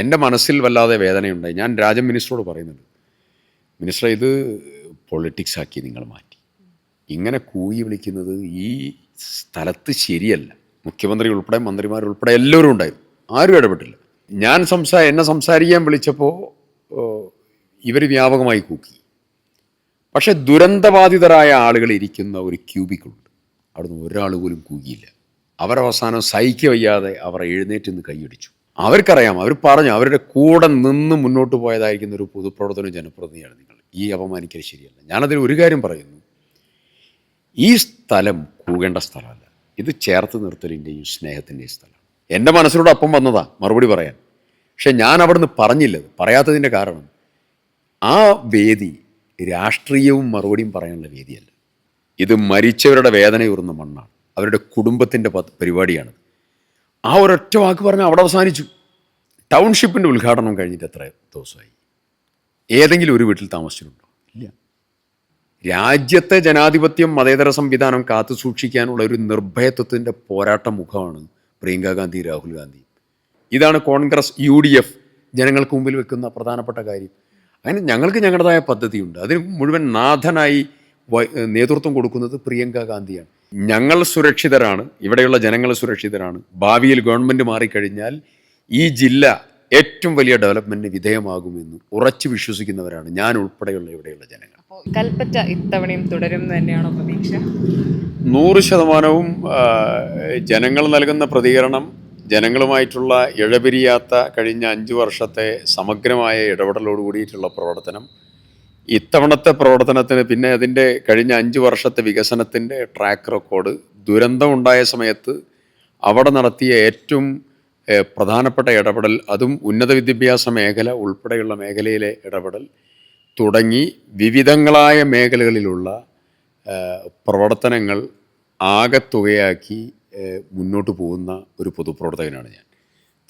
എൻ്റെ മനസ്സിൽ വല്ലാതെ വേദനയുണ്ടായി. ഞാൻ രാജൻ മിനിസ്റ്ററോട് പറയുന്നുണ്ട്, മിനിസ്റ്ററെ ഇത് പൊളിറ്റിക്സ് ആക്കി നിങ്ങൾ മാറ്റി. ഇങ്ങനെ കൂയി വിളിക്കുന്നത് ഈ സ്ഥലത്ത് ശരിയല്ല. മുഖ്യമന്ത്രി ഉൾപ്പെടെ മന്ത്രിമാരുൾപ്പെടെ എല്ലാവരും ഉണ്ടായിരുന്നു, ആരും ഇടപെട്ടില്ല. ഞാൻ എന്നെ സംസാരിക്കാൻ വിളിച്ചപ്പോൾ ഇവർ വ്യാപകമായി കൂക്കി. പക്ഷെ ദുരന്തബാധിതരായ ആളുകൾ ഇരിക്കുന്ന ഒരു ക്യൂബിക്കുണ്ട്, അവിടുന്ന് ഒരാൾ പോലും കൂകിയില്ല. അവരവസാനം സഹിക്ക വയ്യാതെ അവർ എഴുന്നേറ്റ് നിന്ന് കൈയടിച്ചു. അവർക്കറിയാം, അവർ പറഞ്ഞു, അവരുടെ കൂടെ നിന്ന് മുന്നോട്ട് പോയതായിരിക്കുന്ന ഒരു പൊതുപ്രവർത്തനവും ജനപ്രതിനിധിയാണ് നിങ്ങൾ. ഈ അപമാനിക്കൽ ശരിയല്ല. ഞാനതിൽ ഒരു കാര്യം പറയുന്നു, ഈ സ്ഥലം കൂകേണ്ട സ്ഥലമല്ല, ഇത് ചേർത്ത് നിർത്തലിൻ്റെയും സ്നേഹത്തിൻ്റെയും സ്ഥലമാണ്. എൻ്റെ മനസ്സിലൂടെ അപ്പം വന്നതാ മറുപടി പറയാൻ. പക്ഷെ ഞാൻ അവിടുന്ന് പറഞ്ഞില്ലത്. പറയാത്തതിൻ്റെ കാരണം ആ വേദി രാഷ്ട്രീയവും മറുപടിയും പറയാനുള്ള വേദിയല്ല. ഇത് മരിച്ചവരുടെ വേദനയൂറുന്ന മണ്ണാണ്, അവരുടെ കുടുംബത്തിൻ്റെ പരിപാടിയാണ്. ആ ഒരൊറ്റ വാക്ക് പറഞ്ഞാൽ അവിടെ അവസാനിച്ചു. ടൗൺഷിപ്പിൻ്റെ ഉദ്ഘാടനം കഴിഞ്ഞിട്ട് എത്ര ദിവസമായി? ഏതെങ്കിലും ഒരു വീട്ടിൽ താമസിച്ചിട്ടുണ്ടോ? ഇല്ല. രാജ്യത്തെ ജനാധിപത്യം മതേതര സംവിധാനം കാത്തു സൂക്ഷിക്കാനുള്ള ഒരു നിർഭയത്വത്തിൻ്റെ പോരാട്ട മുഖമാണ് പ്രിയങ്ക ഗാന്ധി, രാഹുൽ ഗാന്ധി. ഇതാണ് കോൺഗ്രസ്, UDF ജനങ്ങൾക്ക് മുമ്പിൽ വെക്കുന്ന പ്രധാനപ്പെട്ട കാര്യം. അങ്ങനെ ഞങ്ങൾക്ക് ഞങ്ങളുടേതായ പദ്ധതിയുണ്ട്. അതിന് മുഴുവൻ നാഥനായി നേതൃത്വം കൊടുക്കുന്നത് പ്രിയങ്ക ഗാന്ധിയാണ്. ഞങ്ങൾ സുരക്ഷിതരാണ്, ഇവിടെയുള്ള ജനങ്ങൾ സുരക്ഷിതരാണ്. ഭാവിയിൽ ഗവൺമെൻറ് മാറിക്കഴിഞ്ഞാൽ ഈ ജില്ല ഏറ്റവും വലിയ ഡെവലപ്മെൻറ്റിന് വിധേയമാകുമെന്ന് ഉറച്ചു വിശ്വസിക്കുന്നവരാണ് ഞാൻ ഉൾപ്പെടെയുള്ള ഇവിടെയുള്ള ജനങ്ങൾ. കൽപ്പറ്റ ഇത്തവണയും തുടരും തന്നെയാണോ പ്രതീക്ഷ? 100% ജനങ്ങൾ നൽകുന്ന പ്രതികരണം, ജനങ്ങളുമായിട്ടുള്ള ഇഴപിരിയാത്ത കഴിഞ്ഞ 5 വർഷത്തെ സമഗ്രമായ ഇടപെടലോട് കൂടിയിട്ടുള്ള പ്രവർത്തനം, ഇത്തവണത്തെ പ്രവർത്തനത്തിന് പിന്നെ അതിൻ്റെ കഴിഞ്ഞ 5 വർഷത്തെ വികസനത്തിൻ്റെ ട്രാക്ക് റെക്കോർഡ്, ദുരന്തമുണ്ടായ സമയത്ത് അവിടെ നടത്തിയ ഏറ്റവും പ്രധാനപ്പെട്ട ഇടപെടൽ, അതും ഉന്നത വിദ്യാഭ്യാസ മേഖല ഉൾപ്പെടെയുള്ള മേഖലയിലെ ഇടപെടൽ തുടങ്ങി വിവിധങ്ങളായ മേഖലകളിലുള്ള പ്രവർത്തനങ്ങൾ ആകെത്തുകയാക്കി മുന്നോട്ട് പോകുന്ന ഒരു പൊതുപ്രവർത്തകനാണ് ഞാൻ.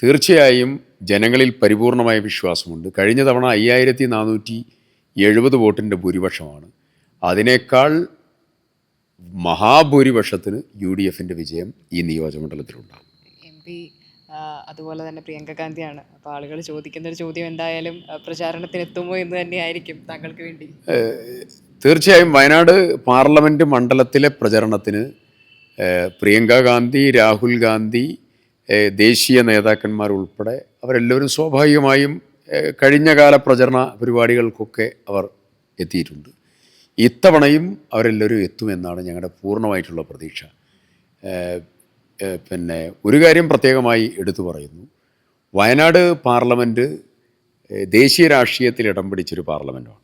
തീർച്ചയായും ജനങ്ങളിൽ പരിപൂർണമായ വിശ്വാസമുണ്ട്. കഴിഞ്ഞ തവണ 5470 വോട്ടിൻ്റെ ഭൂരിപക്ഷമാണ്. അതിനേക്കാൾ മഹാഭൂരിപക്ഷത്തിന് UDFൻ്റെ വിജയം ഈ നിയോജകമണ്ഡലത്തിലുണ്ടാകും. MP അതുപോലെ തന്നെ പ്രിയങ്ക ഗാന്ധിയാണ്. അപ്പോൾ ആളുകൾ ചോദിക്കുന്ന ഒരു ചോദ്യം എന്തായാലും പ്രചാരണത്തിന് എത്തുമോ എന്ന് തന്നെയായിരിക്കും താങ്കൾക്ക് വേണ്ടി. തീർച്ചയായും വയനാട് പാർലമെൻറ്റ് മണ്ഡലത്തിലെ പ്രചരണത്തിന് പ്രിയങ്ക ഗാന്ധി, രാഹുൽ ഗാന്ധി, ദേശീയ നേതാക്കന്മാർ ഉൾപ്പെടെ അവരെല്ലാവരും സ്വാഭാവികമായും കഴിഞ്ഞകാല പ്രചരണ പരിപാടികൾക്കൊക്കെ അവർ എത്തിയിട്ടുണ്ട്. ഇത്തവണയും അവരെല്ലാവരും എത്തുമെന്നാണ് ഞങ്ങളുടെ പൂർണ്ണമായിട്ടുള്ള പ്രതീക്ഷ. പിന്നെ ഒരു കാര്യം പ്രത്യേകമായി എടുത്തു പറയുന്നു, വയനാട് പാർലമെൻറ്റ് ദേശീയ രാഷ്ട്രീയത്തിൽ ഇടം പിടിച്ചൊരു പാർലമെൻറ്റാണ്.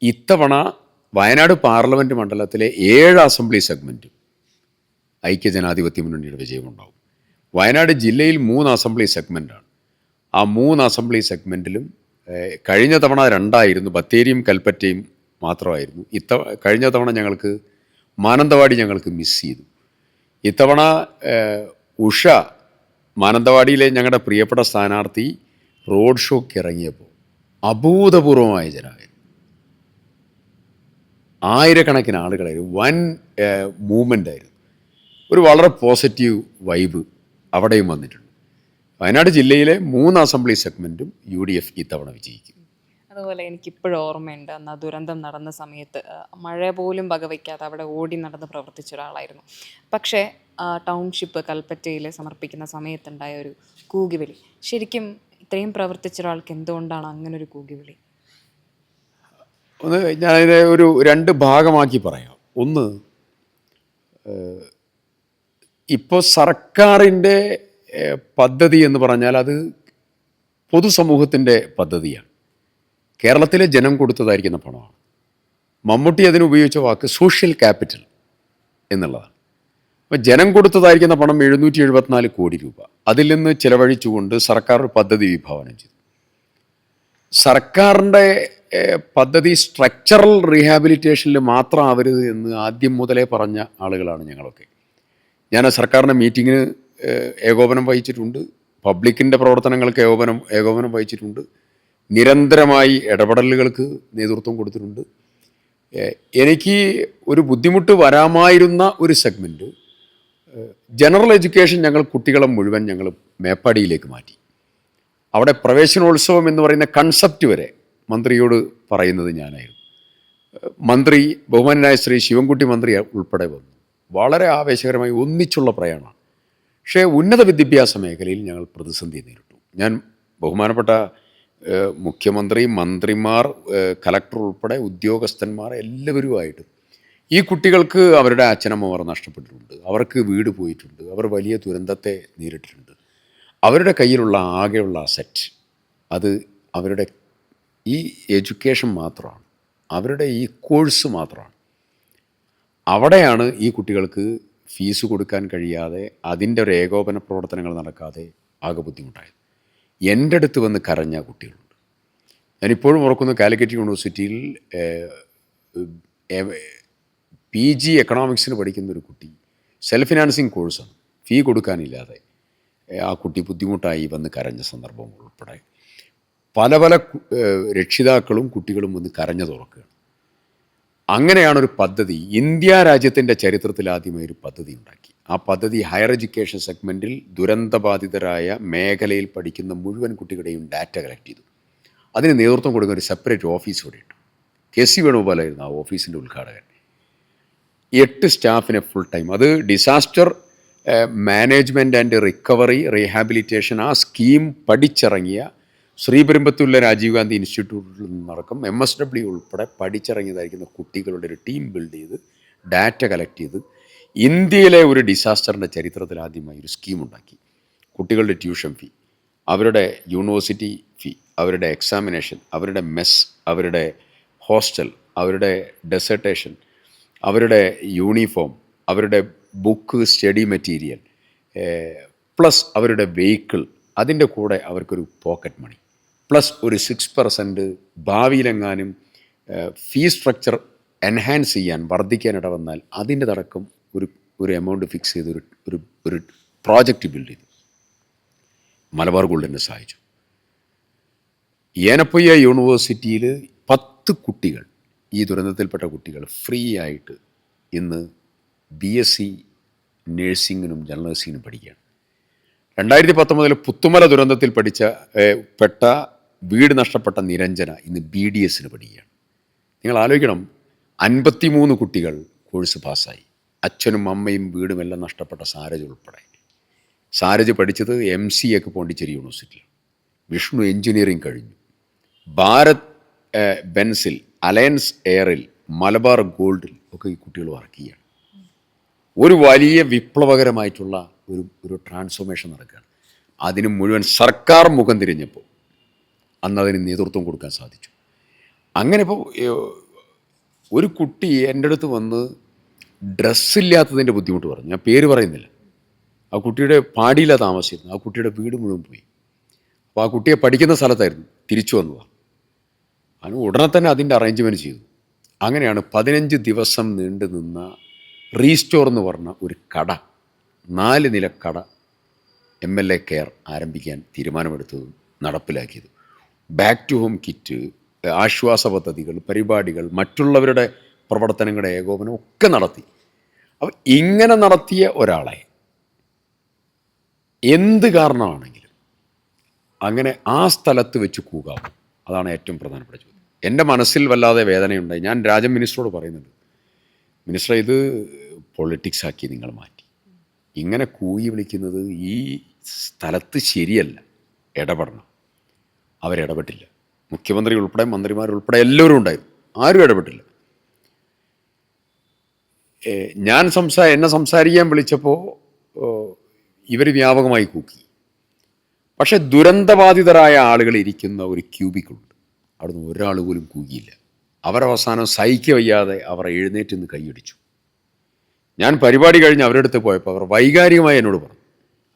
ഇത്തവണ വയനാട് പാർലമെൻറ്റ് മണ്ഡലത്തിലെ 7 അസംബ്ലി സെഗ്മെൻറ്റും ഐക്യജനാധിപത്യ മുന്നണിയുടെ വിജയമുണ്ടാവും. വയനാട് ജില്ലയിൽ 3 അസംബ്ലി സെഗ്മെൻറ്റാണ്. ആ 3 അസംബ്ലി സെഗ്മെൻറ്റിലും കഴിഞ്ഞ തവണ 2 ബത്തേരിയും കൽപ്പറ്റയും മാത്രമായിരുന്നു. കഴിഞ്ഞ തവണ ഞങ്ങൾക്ക് മാനന്തവാടി ഞങ്ങൾക്ക് മിസ് ചെയ്തു. ഇത്തവണ ഉഷ, മാനന്തവാടിയിലെ ഞങ്ങളുടെ പ്രിയപ്പെട്ട സ്ഥാനാർത്ഥി, റോഡ് ഷോയ്ക്ക് ഇറങ്ങിയപ്പോൾ അഭൂതപൂർവമായ ജനമായിരുന്നു. ആയിരക്കണക്കിന് ആളുകളായിരുന്നു, വൻ മൂവ്മെൻ്റ് ആയിരുന്നു. ഒരു വളരെ പോസിറ്റീവ് വൈബ് അവിടെയും വന്നിട്ടുണ്ട്. വയനാട് ജില്ലയിലെ 3 അസംബ്ലി സെഗ്മെൻറ്റും UDF ഇത്തവണ വിജയിക്കും. അതുപോലെ എനിക്കിപ്പോഴും ഓർമ്മയുണ്ട്, അന്ന് ആ ദുരന്തം നടന്ന സമയത്ത് മഴ പോലും വകവയ്ക്കാതെ അവിടെ ഓടി നടന്ന് പ്രവർത്തിച്ച ഒരാളായിരുന്നു. പക്ഷേ ടൗൺഷിപ്പ് കൽപ്പറ്റയിൽ സമർപ്പിക്കുന്ന സമയത്തുണ്ടായ ഒരു കൂകിവിളി, ശരിക്കും ഇത്രയും പ്രവർത്തിച്ച ഒരാൾക്ക് എന്തുകൊണ്ടാണ് അങ്ങനൊരു കൂകിവിളി? ഞാനതിനെ 2 ഭാഗമാക്കി പറയാം. ഒന്ന്, ഇപ്പോൾ സർക്കാരിൻ്റെ പദ്ധതി എന്ന് പറഞ്ഞാൽ അത് പൊതുസമൂഹത്തിൻ്റെ പദ്ധതിയാണ്. കേരളത്തിലെ ജനം കൊടുത്തതായിരിക്കുന്ന പണമാണ്. മമ്മൂട്ടി അതിന് ഉപയോഗിച്ച വാക്ക് സോഷ്യൽ ക്യാപിറ്റൽ എന്നുള്ളതാണ്. അപ്പോൾ ജനം കൊടുത്തതായിരിക്കുന്ന പണം 774 കോടി രൂപ അതിൽ നിന്ന് ചിലവഴിച്ചുകൊണ്ട് സർക്കാർ ഒരു പദ്ധതി വിഭാവനം ചെയ്തു. സർക്കാരിൻ്റെ പദ്ധതി സ്ട്രക്ചറൽ റീഹാബിലിറ്റേഷനിൽ മാത്രം ആവരുത് എന്ന് ആദ്യം മുതലേ പറഞ്ഞ ആളുകളാണ് ഞങ്ങളൊക്കെ. ഞാൻ സർക്കാരിൻ്റെ മീറ്റിങ്ങിന് ഏകോപനം വഹിച്ചിട്ടുണ്ട്, പബ്ലിക്കിൻ്റെ പ്രവർത്തനങ്ങൾക്ക് ഏകോപനം വഹിച്ചിട്ടുണ്ട്, നിരന്തരമായി ഇടപെടലുകൾക്ക് നേതൃത്വം കൊടുത്തിട്ടുണ്ട്. എനിക്ക് ഒരു ബുദ്ധിമുട്ട് വരാമായിരുന്ന ഒരു സെഗ്മെൻറ്റ്, ജനറൽ എഡ്യൂക്കേഷൻ കുട്ടികളെ മുഴുവൻ ഞങ്ങൾ മേപ്പാടിയിലേക്ക് മാറ്റി. അവിടെ പ്രവേശനോത്സവം എന്ന് പറയുന്ന കൺസെപ്റ്റ് വരെ മന്ത്രിയോട് പറയുന്നത് ഞാനായിരുന്നു. മന്ത്രി ബഹുമാനായ ശ്രീ ശിവൻകുട്ടി മന്ത്രി ഉൾപ്പെടെ വന്നു. വളരെ ആവേശകരമായി ഒന്നിച്ചുള്ള പ്രയാണമാണ്. പക്ഷേ ഉന്നത വിദ്യാഭ്യാസ മേഖലയിൽ ഞങ്ങൾ പ്രതിസന്ധി നേരിട്ടു. ഞാൻ ബഹുമാനപ്പെട്ട മുഖ്യമന്ത്രി, മന്ത്രിമാർ, കലക്ടർ ഉൾപ്പെടെ ഉദ്യോഗസ്ഥന്മാർ എല്ലാവരുമായിട്ട് ഈ കുട്ടികൾക്ക് അവരുടെ അച്ഛനമ്മമാർ നഷ്ടപ്പെട്ടിട്ടുണ്ട്, അവർക്ക് വീട് പോയിട്ടുണ്ട്, അവർ വലിയ ദുരന്തത്തെ നേരിട്ടിട്ടുണ്ട്. അവരുടെ കയ്യിലുള്ള ആകെയുള്ള അസറ്റ് അത് അവരുടെ ഈ എഡ്യൂക്കേഷൻ മാത്രമാണ്, അവരുടെ ഈ കോഴ്സ് മാത്രമാണ്. അവിടെയാണ് ഈ കുട്ടികൾക്ക് ഫീസ് കൊടുക്കാൻ കഴിയാതെ അതിൻ്റെ ഒരു ഏകോപന പ്രവർത്തനങ്ങൾ നടക്കാതെ ആകെ ബുദ്ധിമുട്ടായത്. എൻ്റെ അടുത്ത് വന്ന് കരഞ്ഞ കുട്ടികളുണ്ട്. ഞാനിപ്പോഴും ഓർക്കുന്നു, കാലിക്കറ്റ് യൂണിവേഴ്സിറ്റിയിൽ PG എക്കണോമിക്സിന് പഠിക്കുന്ന ഒരു കുട്ടി, സെൽഫ് ഫിനാൻസിങ് കോഴ്സാണ്, ഫീ കൊടുക്കാനില്ലാതെ ആ കുട്ടി ബുദ്ധിമുട്ടായി വന്ന് കരഞ്ഞ സന്ദർഭം ഉൾപ്പെടെ പല പല രക്ഷിതാക്കളും കുട്ടികളും വന്ന് കരഞ്ഞു തുറക്കുകയാണ്. അങ്ങനെയാണൊരു പദ്ധതി, ഇന്ത്യ രാജ്യത്തിൻ്റെ ചരിത്രത്തിൽ ആദ്യമായി ഒരു പദ്ധതി ഉണ്ടാക്കി. ആ പദ്ധതി ഹയർ എഡ്യൂക്കേഷൻ സെഗ്മെൻറ്റിൽ ദുരന്തബാധിതരായ മേഖലയിൽ പഠിക്കുന്ന മുഴുവൻ കുട്ടികളുടെയും ഡാറ്റ കളക്ട് ചെയ്തു. അതിന് നേതൃത്വം കൊടുക്കുന്ന ഒരു സെപ്പറേറ്റ് ഓഫീസ് ഇവിടെ ഇട്ടു. KC വേണുഗോപാലായിരുന്നു ആ ഓഫീസിൻ്റെ ഉദ്ഘാടകൻ. 8 സ്റ്റാഫിനെ ഫുൾ ടൈം. അത് disaster management and recovery rehabilitation ആ സ്കീം പഠിച്ചിറങ്ങിയ ശ്രീപെരുമ്പത്തൂരിലെ രാജീവ് ഗാന്ധി ഇൻസ്റ്റിറ്റ്യൂട്ടിൽ നിന്നടക്കം MSW ഉൾപ്പെടെ പഠിച്ചിറങ്ങിയതായിരിക്കുന്ന കുട്ടികളുടെ ഒരു ടീം ബിൽഡ് ചെയ്ത് ഡാറ്റ കളക്ട് ചെയ്ത് ഇന്ത്യയിലെ ഒരു ഡിസാസ്റ്ററിൻ്റെ ചരിത്രത്തിൽ ആദ്യമായി ഒരു സ്കീം ഉണ്ടാക്കി. കുട്ടികളുടെ ട്യൂഷൻ ഫീ, അവരുടെ യൂണിവേഴ്സിറ്റി ഫീ, അവരുടെ എക്സാമിനേഷൻ, അവരുടെ മെസ്, അവരുടെ ഹോസ്റ്റൽ, അവരുടെ ഡെസർട്ടേഷൻ, അവരുടെ യൂണിഫോം, അവരുടെ ബുക്ക്, സ്റ്റഡി മെറ്റീരിയൽ, പ്ലസ് അവരുടെ വെഹിക്കിൾ, അതിൻ്റെ കൂടെ അവർക്കൊരു പോക്കറ്റ് മണി, പ്ലസ് ഒരു 6% ഭാവിയിലെങ്ങാനും ഫീ സ്ട്രക്ചർ എൻഹാൻസ് ചെയ്യാൻ, വർദ്ധിക്കാൻ ഇടവന്നാൽ അതിൻ്റെ തടക്കം ഒരു എമൗണ്ട് ഫിക്സ് ചെയ്ത് ഒരു പ്രോജക്റ്റ് ബിൽഡ് ചെയ്തു. മലബാർ ഗോൾഡിനെ സഹായിച്ചു. ഏനപ്പൊയ്യ യൂണിവേഴ്സിറ്റിയിൽ 10 കുട്ടികൾ, ഈ ദുരന്തത്തിൽപ്പെട്ട കുട്ടികൾ ഫ്രീ ആയിട്ട് ഇന്ന് BSc നേഴ്സിങ്ങിനും ജനറൽ നേഴ്സിങ്ങിനും പഠിക്കുകയാണ്. 2019 പുത്തുമല ദുരന്തത്തിൽ പെട്ട വീട് നഷ്ടപ്പെട്ട നിരഞ്ജന ഇന്ന് BDSന് പഠിക്കുകയാണ്. നിങ്ങൾ ആലോചിക്കണം, 53 കുട്ടികൾ കോഴ്സ് പാസ്സായി. അച്ഛനും അമ്മയും വീടും എല്ലാം നഷ്ടപ്പെട്ട സാരജ് ഉൾപ്പെടെ. സാരജ് പഠിച്ചത് MCAക്ക് പോണ്ടിച്ചേരി യൂണിവേഴ്സിറ്റിയിൽ. വിഷ്ണു എൻജിനീയറിംഗ് കഴിഞ്ഞു. ഭാരത് ബെൻസിൽ, അലയൻസ് എയറിൽ, മലബാർ ഗോൾഡിൽ ഒക്കെ ഈ കുട്ടികൾ വർക്ക് ചെയ്യുകയാണ്. ഒരു വലിയ വിപ്ലവകരമായിട്ടുള്ള ഒരു ട്രാൻസ്ഫോർമേഷൻ നടക്കുകയാണ്. അതിന് മുഴുവൻ സർക്കാർ മുഖം തിരിഞ്ഞപ്പോൾ അന്നതിന് നേതൃത്വം കൊടുക്കാൻ സാധിച്ചു. അങ്ങനെ ഇപ്പോൾ ഒരു കുട്ടി എൻ്റെ അടുത്ത് വന്ന് ഡ്രസ്സില്ലാത്തതിൻ്റെ ബുദ്ധിമുട്ട് പറഞ്ഞു. ഞാൻ പേര് പറയുന്നില്ല. ആ കുട്ടിയുടെ പാടിയില്ല താമസിച്ചിരുന്നു. ആ കുട്ടിയുടെ വീട് മുഴുവൻ പോയി. അപ്പോൾ ആ കുട്ടിയെ പഠിക്കുന്ന സ്ഥലത്തായിരുന്നു, തിരിച്ചു വന്നതാണ്. അതിന് ഉടനെ തന്നെ അതിൻ്റെ അറേഞ്ച്മെൻറ്റ് ചെയ്തു. അങ്ങനെയാണ് 15 ദിവസം നീണ്ടു നിന്ന റീസ്റ്റോർ എന്ന് പറഞ്ഞ ഒരു കട, 4 നില കട MLA കെയർ ആരംഭിക്കാൻ തീരുമാനമെടുത്തതും നടപ്പിലാക്കിയത്. ബാക്ക് ടു ഹോം കിറ്റ്, ആശ്വാസ പദ്ധതികൾ, പരിപാടികൾ, മറ്റുള്ളവരുടെ പ്രവർത്തനങ്ങളുടെ ഏകോപനം ഒക്കെ നടത്തി. അപ്പോൾ ഇങ്ങനെ നടത്തിയ ഒരാളെ എന്ത് കാരണമാണെങ്കിലും അങ്ങനെ ആ സ്ഥലത്ത് വെച്ച് കൂകാവും. അതാണ് ഏറ്റവും പ്രധാനപ്പെട്ട ചോദ്യം. എൻ്റെ മനസ്സിൽ വല്ലാതെ വേദനയുണ്ടായി. ഞാൻ രാജൻ മിനിസ്റ്ററോട് പറയുന്നുണ്ട്, മിനിസ്റ്റർ, ഇത് പൊളിറ്റിക്സ് ആക്കി നിങ്ങൾ മാറ്റി. ഇങ്ങനെ കൂയി വിളിക്കുന്നത് ഈ സ്ഥലത്ത് ശരിയല്ല, ഇടപെടണം. അവരിടപെട്ടില്ല. മുഖ്യമന്ത്രി ഉൾപ്പെടെ, മന്ത്രിമാരുൾപ്പെടെ എല്ലാവരും ഉണ്ടായിരുന്നു, ആരും ഇടപെട്ടില്ല. എന്നെ സംസാരിക്കാൻ വിളിച്ചപ്പോൾ ഇവർ വ്യാപകമായി കൂക്കി. പക്ഷേ ദുരന്തബാധിതരായ ആളുകൾ ഇരിക്കുന്ന ഒരു ക്യൂബിക്കുണ്ട്, അവിടുന്ന് ഒരാൾ പോലും കൂകിയില്ല. അവരവസാനം സഹിക്കുക വയ്യാതെ അവർ എഴുന്നേറ്റ് നിന്ന് കൈയടിച്ചു. ഞാൻ പരിപാടി കഴിഞ്ഞ് അവരുടെ അടുത്ത് പോയപ്പോൾ അവർ വൈകാരികമായി എന്നോട് പറഞ്ഞു.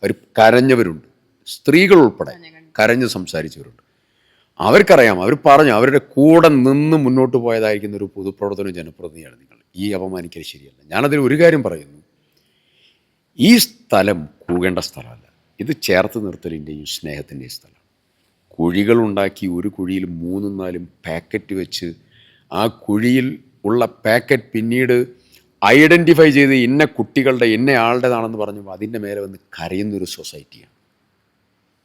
അവർ കരഞ്ഞവരുണ്ട്, സ്ത്രീകൾ ഉൾപ്പെടെ കരഞ്ഞ് സംസാരിച്ചവരുണ്ട്. അവർക്കറിയാം, അവർ പറഞ്ഞു, അവരുടെ കൂടെ നിന്ന് മുന്നോട്ട് പോയതായിരിക്കുന്ന ഒരു പൊതുപ്രവർത്തന ജനപ്രതിനിധിയാണ് നിങ്ങൾ. ഈ അപമാനിക്കൽ ശരിയല്ല. ഞാനതിൽ ഒരു കാര്യം പറയുന്നു, ഈ സ്ഥലം കൂകേണ്ട സ്ഥലമല്ല. ഇത് ചേർത്ത് നിർത്തലിൻ്റെയും സ്നേഹത്തിൻ്റെയും സ്ഥലമാണ്. കുഴികളുണ്ടാക്കി ഒരു കുഴിയിൽ 3-4 പാക്കറ്റ് വെച്ച് ആ കുഴിയിൽ ഉള്ള പാക്കറ്റ് പിന്നീട് ഐഡൻറ്റിഫൈ ചെയ്ത് ഇന്ന കുട്ടികളുടെ ഇന്ന ആളുടേതാണെന്ന് പറഞ്ഞപ്പോൾ അതിൻ്റെ മേലെ വന്ന് കരയുന്നൊരു സൊസൈറ്റിയാണ്.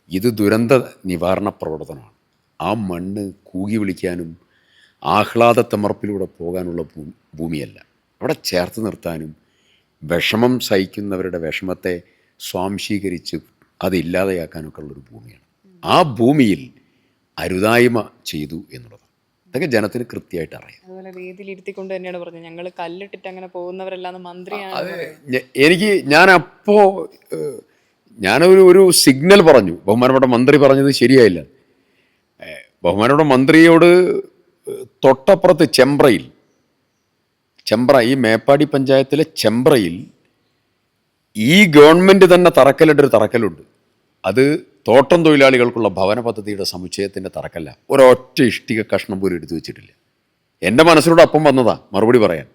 ഇത് ദുരന്ത നിവാരണ പ്രവർത്തനമാണ്. ആ മണ്ണ് കൂകി വിളിക്കാനും ആഹ്ലാദത്തമർപ്പിലൂടെ പോകാനുള്ള ഭൂമിയല്ല. അവിടെ ചേർത്ത് നിർത്താനും വിഷമം സഹിക്കുന്നവരുടെ വിഷമത്തെ സ്വാംശീകരിച്ച് അതില്ലാതെയാക്കാനൊക്കെ ഉള്ളൊരു ഭൂമിയാണ്. ആ ഭൂമിയിൽ അരുതായ്മ ചെയ്തു എന്നുള്ളതാണ്. അതൊക്കെ ജനത്തിന് കൃത്യമായിട്ട് അറിയാം. അതുപോലെ വേദിയിലിരുത്തിക്കൊണ്ട് തന്നെയാണ് പറഞ്ഞത്, ഞങ്ങൾ കല്ലിട്ടിട്ട് അങ്ങനെ പോകുന്നവരല്ലാന്ന് മന്ത്രിയാണ് അത് ഞാനപ്പോൾ ഞാനൊരു സിഗ്നൽ പറഞ്ഞു. ബഹുമാനപ്പെട്ട മന്ത്രി പറഞ്ഞത് ശരിയായില്ല. ബഹുമാനപ്പെട്ട മന്ത്രിയോട് തൊട്ടപ്പുറത്ത് ചെമ്പ്ര ഈ മേപ്പാടി പഞ്ചായത്തിലെ ചെമ്പ്രയിൽ ഈ ഗവൺമെൻറ് തന്നെ തറക്കല്ലിട്ടൊരു തറക്കല്ലുണ്ട്. അത് തോട്ടം തൊഴിലാളികൾക്കുള്ള ഭവന പദ്ധതിയുടെ സമുച്ചയത്തിൻ്റെ തറക്കല്ല. ഒരൊറ്റ ഇഷ്ടിക കഷ്ണം പോലും എടുത്തു വെച്ചിട്ടില്ല. എൻ്റെ മനസ്സിലൂടെ അപ്പം വന്നതാ മറുപടി പറയാൻ.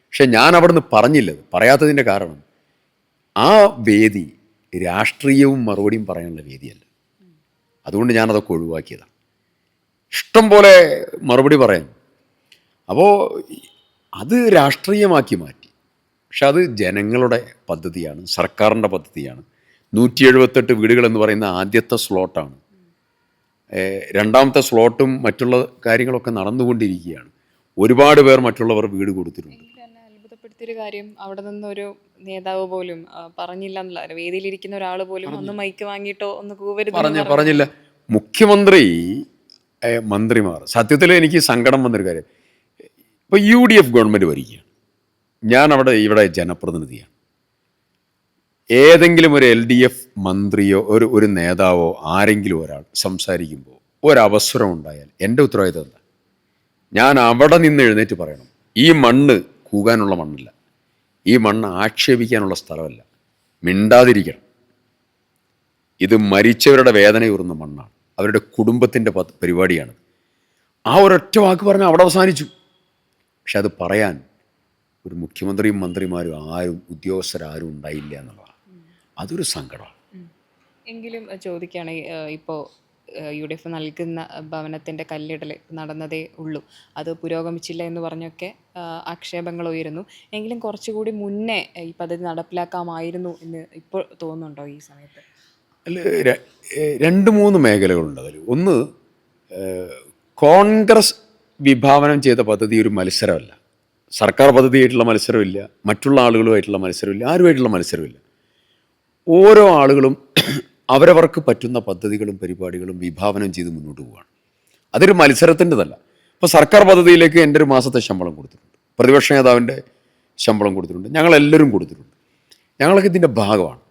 പക്ഷെ ഞാൻ അവിടുന്ന് പറഞ്ഞില്ലത്. പറയാത്തതിൻ്റെ കാരണം ആ വേദി രാഷ്ട്രീയവും മറുപടിയും പറയാനുള്ള വേദിയല്ല. അതുകൊണ്ട് ഞാനതൊക്കെ ഒഴിവാക്കിയതാണ്. ഇഷ്ടം പോലെ മറുപടി പറയാൻ. അപ്പോൾ അത് രാഷ്ട്രീയമാക്കി മാറ്റി. പക്ഷെ അത് ജനങ്ങളുടെ പദ്ധതിയാണ്, സർക്കാരിൻ്റെ പദ്ധതിയാണ്. 178 വീടുകളെന്ന് പറയുന്ന ആദ്യത്തെ സ്ലോട്ടാണ്. രണ്ടാമത്തെ സ്ലോട്ടും മറ്റുള്ള കാര്യങ്ങളൊക്കെ നടന്നുകൊണ്ടിരിക്കുകയാണ്. ഒരുപാട് പേർ മറ്റുള്ളവർ വീട് കൊടുത്തിട്ടുണ്ട്. എന്നെ അത്ഭുതപ്പെടുത്തിയൊരു കാര്യം, അവിടെ നിന്നൊരു നേതാവ് പോലും പറഞ്ഞില്ല എന്നുള്ള, വേദിയിലിരിക്കുന്ന ഒരാൾ പോലും ഒന്ന് മൈക്ക് വാങ്ങിയിട്ടോ ഒന്ന് കൂവരുത് പറഞ്ഞില്ല. മുഖ്യമന്ത്രി, മന്ത്രിമാർ, സത്യത്തിൽ എനിക്ക് സങ്കടം വന്നൊരു കാര്യം, ഇപ്പോൾ UDF ഗവൺമെൻറ് വരികയാണ്. ഞാൻ ഇവിടെ ജനപ്രതിനിധിയാണ്. ഏതെങ്കിലും ഒരു LDF മന്ത്രിയോ ഒരു നേതാവോ ആരെങ്കിലും ഒരാൾ സംസാരിക്കുമ്പോൾ ഒരവസരം ഉണ്ടായാൽ എൻ്റെ ഉത്തരവാദിത്തം എന്താ? ഞാൻ അവിടെ നിന്ന് എഴുന്നേറ്റ് പറയണം, ഈ മണ്ണ് കൂകാനുള്ള മണ്ണല്ല, ഈ മണ്ണ് ആക്ഷേപിക്കാനുള്ള സ്ഥലമല്ല, മിണ്ടാതിരിക്കണം. ഇത് മരിച്ചവരുടെ വേദനയൂറുന്ന മണ്ണാണ്, അവരുടെ കുടുംബത്തിൻ്റെ പരിപാടിയാണ്. ആ ഒരൊറ്റ വാക്ക് പറഞ്ഞാൽ അവിടെ അവസാനിച്ചു. പക്ഷെ അത് പറയാൻ ഒരു മുഖ്യമന്ത്രിയും മന്ത്രിമാരും ഉദ്യോഗസ്ഥരാരും ഉണ്ടായില്ല എന്നുള്ളതാണ്. അതൊരു സങ്കടമാണ്. എങ്കിലും ചോദിക്കുകയാണ്, ഇപ്പോൾ UDF നൽകുന്ന ഭവനത്തിൻ്റെ കല്ലിടൽ നടന്നതേ ഉള്ളൂ, അത് പുരോഗമിച്ചില്ല എന്ന് പറഞ്ഞൊക്കെ ആക്ഷേപങ്ങൾ ഉയരുന്നു. എങ്കിലും കുറച്ചുകൂടി മുന്നേ ഈ പദ്ധതി നടപ്പിലാക്കാമായിരുന്നു എന്ന് ഇപ്പോൾ തോന്നുന്നുണ്ടോ ഈ സമയത്ത്? അതിൽ 2-3 മേഖലകളുണ്ട്. അതിൽ ഒന്ന്, കോൺഗ്രസ് വിഭാവനം ചെയ്ത പദ്ധതി ഒരു മത്സരമല്ല. സർക്കാർ പദ്ധതിയായിട്ടുള്ള മത്സരമില്ല, മറ്റുള്ള ആളുകളുമായിട്ടുള്ള മത്സരമില്ല, ആരുമായിട്ടുള്ള മത്സരമില്ല. ഓരോ ആളുകളും അവരവർക്ക് പറ്റുന്ന പദ്ധതികളും പരിപാടികളും വിഭാവനം ചെയ്ത് മുന്നോട്ട് പോവുകയാണ്. അതൊരു മത്സരത്തിൻ്റെതല്ല. ഇപ്പോൾ സർക്കാർ പദ്ധതിയിലേക്ക് എൻ്റെ ഒരു മാസത്തെ ശമ്പളം കൊടുത്തിട്ടുണ്ട്, പ്രതിപക്ഷ നേതാവിൻ്റെ ശമ്പളം കൊടുത്തിട്ടുണ്ട്, ഞങ്ങളെല്ലാവരും കൊടുത്തിട്ടുണ്ട്. ഞങ്ങളൊക്കെ ഇതിൻ്റെ ഭാഗമാണ്.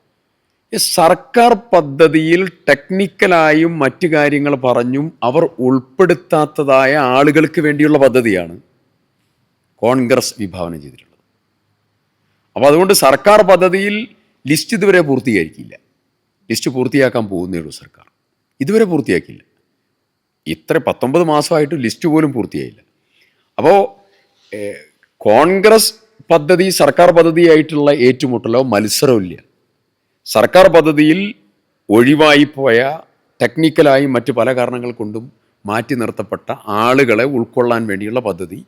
ഈ സർക്കാർ പദ്ധതിയിൽ ടെക്നിക്കലായും മറ്റു കാര്യങ്ങൾ പറഞ്ഞും അവർ ഉൾപ്പെടുത്താത്തതായ ആളുകൾക്ക് വേണ്ടിയുള്ള പദ്ധതിയാണ് കോൺഗ്രസ് വിഭാവനം ചെയ്തിട്ടുള്ളത്. അപ്പോൾ അതുകൊണ്ട് സർക്കാർ പദ്ധതിയിൽ ലിസ്റ്റ് ഇതുവരെ പൂർത്തീകരിക്കില്ല. ലിസ്റ്റ് പൂർത്തിയാക്കാൻ പോകുന്നേ ഉള്ളൂ സർക്കാർ. ഇതുവരെ പൂർത്തിയാക്കിയില്ല. 19 മാസമായിട്ട് ലിസ്റ്റ് പോലും പൂർത്തിയായില്ല. അപ്പോൾ കോൺഗ്രസ് പദ്ധതി സർക്കാർ പദ്ധതിയായിട്ടുള്ള ഏറ്റുമുട്ടലോ മത്സരമോ ഇല്ല. സർക്കാർ പദ്ധതിയിൽ ഒഴിവായിപ്പോയ ടെക്നിക്കലായും മറ്റ് പല കാരണങ്ങൾ കൊണ്ടും മാറ്റി നിർത്തപ്പെട്ട ആളുകളെ ഉൾക്കൊള്ളാൻ വേണ്ടിയുള്ള പദ്ധതി,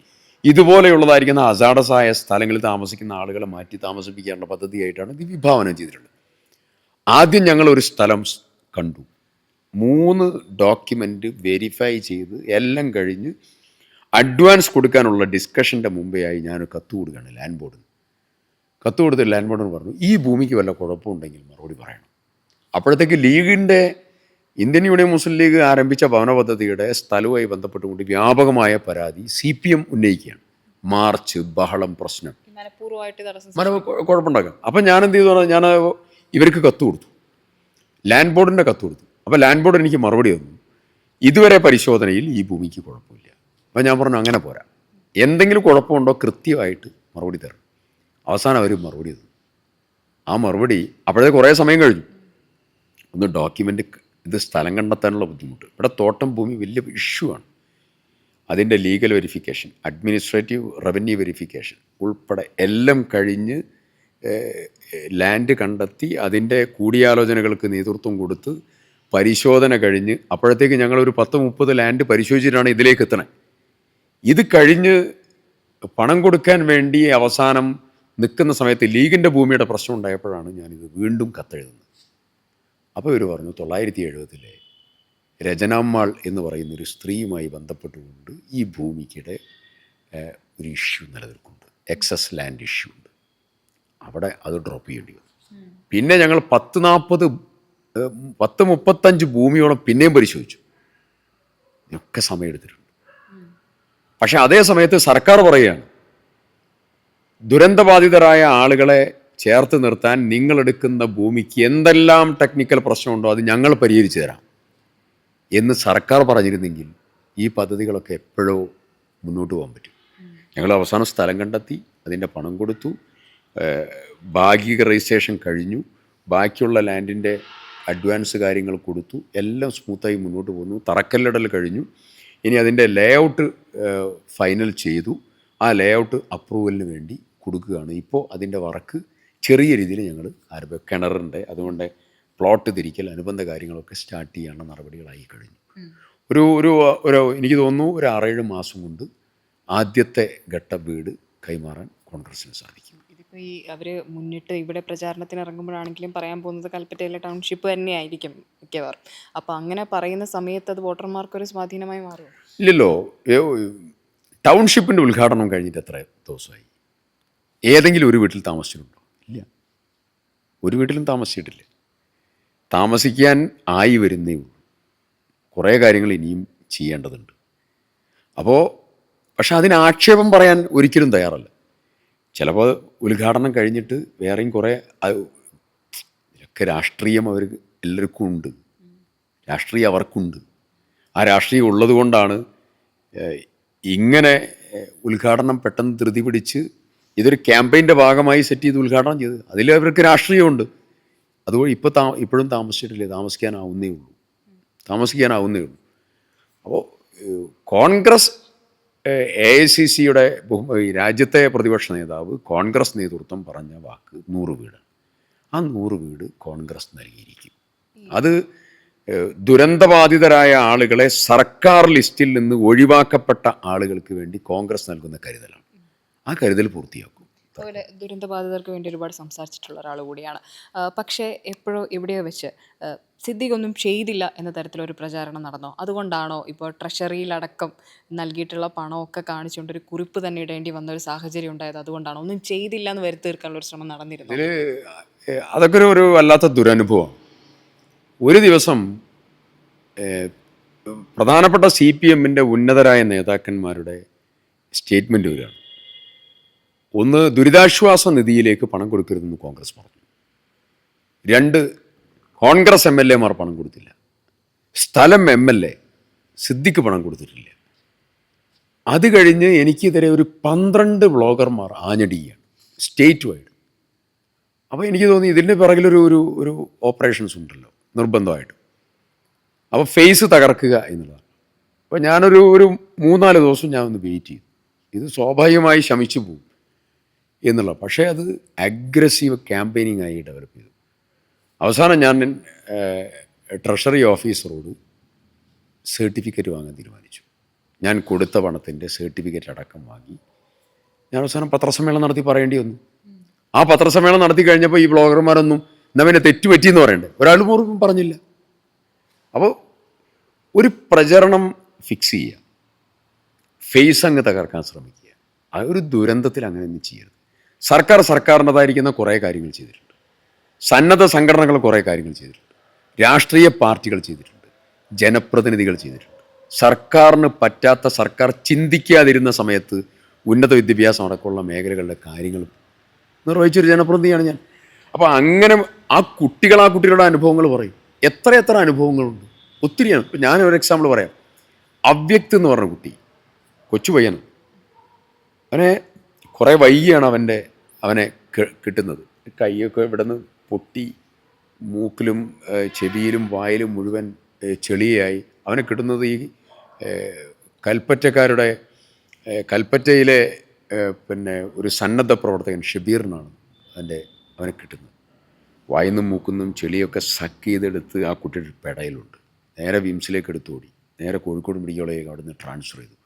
ഇതുപോലെയുള്ളതായിരിക്കുന്ന അസാഡസായ സ്ഥലങ്ങളിൽ താമസിക്കുന്ന ആളുകളെ മാറ്റി താമസിപ്പിക്കാനുള്ള പദ്ധതിയായിട്ടാണ് ഇത് വിഭാവനം ചെയ്തിട്ടുള്ളത്. ആദ്യം ഞങ്ങളൊരു സ്ഥലം കണ്ടു, 3 ഡോക്യുമെൻ്റ് വെരിഫൈ ചെയ്ത് എല്ലാം കഴിഞ്ഞ് അഡ്വാൻസ് കൊടുക്കാനുള്ള ഡിസ്കഷൻ്റെ മുമ്പേ ആയി ഞാനൊരു കത്ത് കൊടുക്കുകയാണ് ലാൻഡ് ബോർഡിന്. കത്ത് കൊടുത്ത് ലാൻഡ് ബോർഡിന് പറഞ്ഞു, ഈ ഭൂമിക്ക് വല്ല കുഴപ്പമുണ്ടെങ്കിൽ മറുപടി പറയണം. അപ്പോഴത്തേക്ക് ലീഗിൻ്റെ, ഇന്ത്യൻ യൂണിയൻ മുസ്ലിം ലീഗ് ആരംഭിച്ച ഭവന പദ്ധതിയുടെ സ്ഥലവുമായി ബന്ധപ്പെട്ടുകൊണ്ട് വ്യാപകമായ പരാതി CPM ഉന്നയിക്കുകയാണ്. മാർച്ച്, ബഹളം, പ്രശ്നം, കുഴപ്പമുണ്ടാക്കാം. അപ്പം ഞാൻ എന്ത് ചെയ്തു പറഞ്ഞാൽ, ഞാൻ ഇവർക്ക് കത്ത് കൊടുത്തു, ലാൻഡ് ബോർഡിൻ്റെ കത്ത് കൊടുത്തു. അപ്പോൾ ലാൻഡ് ബോർഡ് എനിക്ക് മറുപടി തന്നു, ഇതുവരെ പരിശോധനയിൽ ഈ ഭൂമിക്ക് കുഴപ്പമില്ല. അപ്പോൾ ഞാൻ പറഞ്ഞു, അങ്ങനെ പോരാ, എന്തെങ്കിലും കുഴപ്പമുണ്ടോ കൃത്യമായിട്ട് മറുപടി തരണം. അവസാനം അവർ മറുപടി തന്നു. ആ മറുപടി അപ്പോഴേ കുറേ സമയം കഴിഞ്ഞു. ഒന്ന് ഡോക്യുമെൻ്റ്, ഇത് സ്ഥലം കണ്ടെത്താനുള്ള ബുദ്ധിമുട്ട്, ഇവിടെ തോട്ടം ഭൂമി വലിയ ഇഷ്യൂ ആണ്. അതിൻ്റെ legal verification, administrative revenue verification ഉൾപ്പെടെ എല്ലാം കഴിഞ്ഞ് ലാൻഡ് കണ്ടെത്തി അതിൻ്റെ കൂടിയാലോചനകൾക്ക് നേതൃത്വം കൊടുത്ത് പരിശോധന കഴിഞ്ഞ് അപ്പോഴത്തേക്ക് ഞങ്ങളൊരു 10-30 ലാൻഡ് പരിശോധിച്ചിട്ടാണ് ഇതിലേക്ക് എത്തണേ. ഇത് കഴിഞ്ഞ് പണം കൊടുക്കാൻ വേണ്ടി അവസാനം നിൽക്കുന്ന സമയത്ത് ലീഗിൻ്റെ ഭൂമിയുടെ പ്രശ്നം ഉണ്ടായപ്പോഴാണ് ഞാനിത് വീണ്ടും കത്തെഴുതുന്നത്. അപ്പോൾ ഇവർ പറഞ്ഞു 970 രചനാമ്മാൾ എന്ന് പറയുന്നൊരു സ്ത്രീയുമായി ബന്ധപ്പെട്ടുകൊണ്ട് ഈ ഭൂമിക്കിടെ ഒരു ഇഷ്യൂ നിലനിൽക്കുന്നുണ്ട്, എക്സസ് ലാൻഡ് ഇഷ്യൂ ഉണ്ട്. അവിടെ അത് ഡ്രോപ്പ് ചെയ്യേണ്ടി വന്നു. പിന്നെ ഞങ്ങൾ 10-35 ഭൂമിയോളം പിന്നെയും പരിശോധിച്ചു. ഇതിനൊക്കെ സമയമെടുത്തിട്ടുണ്ട്. പക്ഷെ അതേ സമയത്ത് സർക്കാർ പറയുകയാണ്, ദുരന്തബാധിതരായ ആളുകളെ ചേർത്ത് നിർത്താൻ നിങ്ങളെടുക്കുന്ന ഭൂമിക്ക് എന്തെല്ലാം ടെക്നിക്കൽ പ്രശ്നമുണ്ടോ അത് ഞങ്ങൾ പരിഹരിച്ചു തരാം എന്ന് സർക്കാർ പറഞ്ഞിരുന്നെങ്കിൽ ഈ പദ്ധതികളൊക്കെ എപ്പോഴോ മുന്നോട്ട് പോകാൻ പറ്റും. ഞങ്ങൾ അവസാനം സ്ഥലം കണ്ടെത്തി, അതിൻ്റെ പണം കൊടുത്തു, ഭാഗിക രജിസ്ട്രേഷൻ കഴിഞ്ഞു, ബാക്കിയുള്ള ലാൻഡിൻ്റെ അഡ്വാൻസ് കാര്യങ്ങൾ കൊടുത്തു, എല്ലാം സ്മൂത്തായി മുന്നോട്ട് പോകുന്നു. തറക്കല്ലിടൽ കഴിഞ്ഞു. ഇനി അതിൻ്റെ ലേഔട്ട് ഫൈനൽ ചെയ്തു. ആ ലേഔട്ട് അപ്രൂവലിന് വേണ്ടി കൊടുക്കുകയാണ്. ഇപ്പോൾ അതിൻ്റെ വർക്ക് ചെറിയ രീതിയിൽ ഞങ്ങൾ കിണറിൻ്റെ അതുകൊണ്ട് പ്ലോട്ട് തിരിക്കൽ അനുബന്ധ കാര്യങ്ങളൊക്കെ സ്റ്റാർട്ട് ചെയ്യാനുള്ള നടപടികളായി കഴിഞ്ഞു. ഒരു ഒരു ഒരു എനിക്ക് തോന്നുന്നു ഒരു 6-7 മാസം കൊണ്ട് ആദ്യത്തെ ഘട്ട വീട് കൈമാറാൻ കോൺഗ്രസിന് സാധിക്കും. ഇതിപ്പോൾ ഈ അവർ മുന്നിട്ട് ഇവിടെ പ്രചാരണത്തിന് ഇറങ്ങുമ്പോഴാണെങ്കിലും പറയാൻ പോകുന്നത് കൽപ്പറ്റയിലെ ടൗൺഷിപ്പ് തന്നെയായിരിക്കും മിക്കവാറും. അപ്പോൾ അങ്ങനെ പറയുന്ന സമയത്ത് അത് വോട്ടർമാർക്കൊരു സ്വാധീനമായി മാറുമോ? ഇല്ലല്ലോ. ടൗൺഷിപ്പിൻ്റെ ഉദ്ഘാടനം കഴിഞ്ഞിട്ട് എത്ര ദിവസമായി? ഏതെങ്കിലും ഒരു വീട്ടിൽ താമസിച്ചിട്ടുണ്ടോ? ഇല്ല, ഒരു വീട്ടിലും താമസിച്ചിട്ടില്ല. താമസിക്കാൻ ആയി വരുന്നേ ഉള്ളൂ. കുറേ കാര്യങ്ങൾ ഇനിയും ചെയ്യേണ്ടതുണ്ട്. അപ്പോൾ പക്ഷെ അതിന് ആക്ഷേപം പറയാൻ ഒരിക്കലും തയ്യാറല്ല. ചിലപ്പോൾ ഉദ്ഘാടനം കഴിഞ്ഞിട്ട് വേറെയും കുറേ ഇതൊക്കെ രാഷ്ട്രീയം അവർ എല്ലാവർക്കും ഉണ്ട്, രാഷ്ട്രീയം അവർക്കുണ്ട്. ആ രാഷ്ട്രീയം ഉള്ളത് കൊണ്ടാണ് ഇങ്ങനെ ഉദ്ഘാടനം പെട്ടെന്ന് ധൃതി പിടിച്ച് ഇതൊരു ക്യാമ്പയിൻ്റെ ഭാഗമായി സെറ്റ് ചെയ്ത് ഉദ്ഘാടനം ചെയ്ത് അതിൽ അവർക്ക് രാഷ്ട്രീയമുണ്ട്. അതുകൊണ്ട് ഇപ്പോഴും താമസിച്ചിട്ടില്ലേ, താമസിക്കാനാവുന്നേ ഉള്ളൂ. അപ്പോൾ കോൺഗ്രസ് AICCയുടെ രാജ്യത്തെ പ്രതിപക്ഷ നേതാവ് കോൺഗ്രസ് നേതൃത്വം പറഞ്ഞ വാക്ക് 100 വീട്. ആ 100 വീട് കോൺഗ്രസ് നൽകിയിരിക്കും. അത് ദുരന്തബാധിതരായ ആളുകളെ സർക്കാർ ലിസ്റ്റിൽ നിന്ന് ഒഴിവാക്കപ്പെട്ട ആളുകൾക്ക് വേണ്ടി കോൺഗ്രസ് നൽകുന്ന കരുതലാണ്. ആ കരുതൽ പൂർത്തിയാക്കും. അതുപോലെ ദുരന്തബാധിതർക്ക് വേണ്ടി ഒരുപാട് സംസാരിച്ചിട്ടുള്ള ഒരാൾ കൂടിയാണ്. പക്ഷേ എപ്പോഴോ എവിടെയോ വെച്ച് സിദ്ദിഖ് ഒന്നും ചെയ്തില്ല എന്ന തരത്തിലൊരു പ്രചാരണം നടന്നോ? അതുകൊണ്ടാണോ ഇപ്പോൾ ട്രഷറിയിലടക്കം നൽകിയിട്ടുള്ള പണമൊക്കെ കാണിച്ചുകൊണ്ടൊരു കുറിപ്പ് തന്നെ ഇടേണ്ടി വന്ന ഒരു സാഹചര്യം ഉണ്ടായത്? അതുകൊണ്ടാണോ ഒന്നും ചെയ്തില്ല എന്ന് വരുത്തി തീർക്കാനുള്ള ഒരു ശ്രമം നടന്നിരുന്നു? അതൊക്കെ ഒരു വല്ലാത്ത ദുരനുഭവം. ഒരു ദിവസം പ്രധാനപ്പെട്ട CPMൻ്റെ ഉന്നതരായ നേതാക്കന്മാരുടെ സ്റ്റേറ്റ്മെൻറ്റ് വരികയാണ്. ഒന്ന്, ദുരിതാശ്വാസ നിധിയിലേക്ക് പണം കൊടുക്കരുതെന്ന് കോൺഗ്രസ് പറഞ്ഞു. 2, കോൺഗ്രസ് MLA മാർ പണം കൊടുത്തില്ല. സ്ഥലം MLA സിദ്ദിഖ് പണം കൊടുത്തിട്ടില്ല. അത് കഴിഞ്ഞ് എനിക്കെതിരെ ഒരു 12 ബ്ലോഗർമാർ ആഞ്ഞടിക്കുകയാണ് സ്റ്റേറ്റ് വൈഡ്. അപ്പോൾ എനിക്ക് തോന്നി ഇതിൻ്റെ പിറകിലൊരു ഒരു ഓപ്പറേഷൻസ് ഉണ്ടല്ലോ നിർബന്ധമായിട്ടും. അപ്പോൾ ഫേസ് തകർക്കുക എന്നുള്ളതാണ്. അപ്പോൾ ഞാനൊരു 3-4 ദിവസം ഞാൻ ഒന്ന് വെയിറ്റ് ചെയ്തു. ഇത് സ്വാഭാവികമായി ശമിച്ചു പോകും എന്നുള്ള. പക്ഷേ അത് അഗ്രസീവ് ക്യാമ്പയിനിങ് ആയി ഡെവലപ്പ് ചെയ്തു. അവസാനം ഞാൻ ട്രഷറി ഓഫീസറോട് സർട്ടിഫിക്കറ്റ് വാങ്ങാൻ തീരുമാനിച്ചു. ഞാൻ കൊടുത്ത പണത്തിൻ്റെ സർട്ടിഫിക്കറ്റ് അടക്കം വാങ്ങി ഞാൻ അവസാനം പത്രസമ്മേളനം നടത്തി പറയേണ്ടി വന്നു. ആ പത്രസമ്മേളനം നടത്തി കഴിഞ്ഞപ്പോൾ ഈ ബ്ലോഗർമാരൊന്നും പിന്നെ തെറ്റുപറ്റിയെന്ന് പറയണ്ടേ, ഒരാൾ പോലും പറഞ്ഞില്ല. അപ്പോൾ ഒരു പ്രചരണം ഫിക്സ് ചെയ്യുക, ഫേസ് അങ്ങ് തകർക്കാൻ ശ്രമിക്കുക. ആ ഒരു ദുരന്തത്തിൽ അങ്ങനെയൊന്നും ചെയ്യരുത്. സർക്കാരിൻ്റെതായിരിക്കുന്ന കുറേ കാര്യങ്ങൾ ചെയ്തിട്ടുണ്ട്, സന്നദ്ധ സംഘടനകൾ കുറേ കാര്യങ്ങൾ ചെയ്തിട്ടുണ്ട്, രാഷ്ട്രീയ പാർട്ടികൾ ചെയ്തിട്ടുണ്ട്, ജനപ്രതിനിധികൾ ചെയ്തിട്ടുണ്ട്. സർക്കാരിന് പറ്റാത്ത, സർക്കാർ ചിന്തിക്കാതിരുന്ന സമയത്ത് ഉന്നത വിദ്യാഭ്യാസം അടക്കമുള്ള മേഖലകളിലെ കാര്യങ്ങൾ നിർവഹിച്ചൊരു ജനപ്രതിനിധിയാണ് ഞാൻ. അപ്പോൾ അങ്ങനെ ആ കുട്ടികളുടെ അനുഭവങ്ങൾ പറയും. എത്ര അനുഭവങ്ങളുണ്ട്, ഒത്തിരിയാണ്. ഇപ്പം ഞാനൊരു എക്സാമ്പിൾ പറയാം. അവ്യക്ത് എന്ന് പറഞ്ഞ കുട്ടി, കൊച്ചു പയ്യനാണ്. അവനെ കുറേ വൈകിയാണ് അവനെ കിട്ടുന്നത്. കൈയൊക്കെ ഇവിടെ നിന്ന് പൊട്ടി, മൂക്കിലും ചെവിയിലും വായിലും മുഴുവൻ ചെളിയായി. അവനെ കിട്ടുന്നത് ഈ കൽപ്പറ്റയിലെ ഒരു സന്നദ്ധ പ്രവർത്തകൻ ഷബീറിനാണ് അവനെ കിട്ടുന്നത്. വായിന്നും മൂക്കുന്നും ചെളിയൊക്കെ സക്ക് ചെയ്തെടുത്ത് ആ കുട്ടിയുടെ പെടയിലുണ്ട്. നേരെ വിംസിലേക്ക് എടുത്തോടി, നേരെ കോഴിക്കോട് മെഡിക്കൽ കോളേജിലേക്ക് അവിടെ നിന്ന് ട്രാൻസ്ഫർ ചെയ്തു.